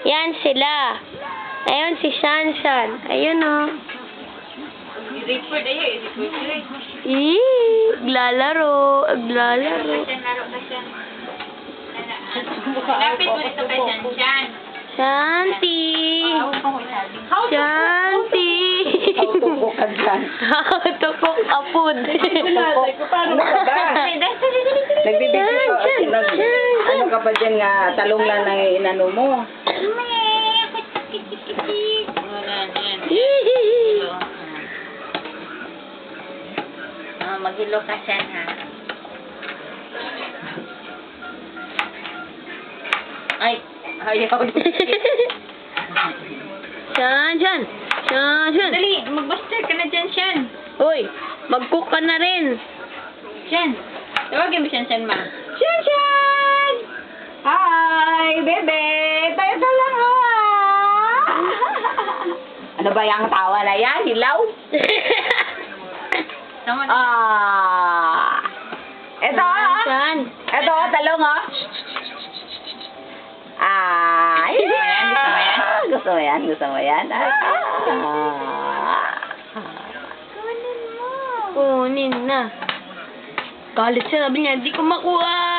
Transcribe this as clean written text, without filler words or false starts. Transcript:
Yan sila. Ayun si Shanshan. Ayun o. Record ayo, record. Aglalaro. Aglalaro. Laro ka siya. Lapit mo dito kay Shanshan. Shanti. Shanti. How to cook ka dyan? How to cook a food. Ano ka ba? Nagbibigay ka. Ano ka ba dyan nga? Talong lang na inano mo. Maghilo ka siya ha. Ay, ayaw. Shanshan. Shanshan. Dali, mag-buster ka na dyan, Shan. Uy, mag-cook ka na rin. Shan, tawagin mo Shan, ma. Shanshan! Hi, bebe! Tayo lang ha! Ano ba yung tawa na yan? Hilaw? Tama na. Ito! Shanshan. Ito, talong oh! Gusto mo yan? Gusto mo yan? Kunin na. Galit siya. Sabi niya, hindi ko makuha.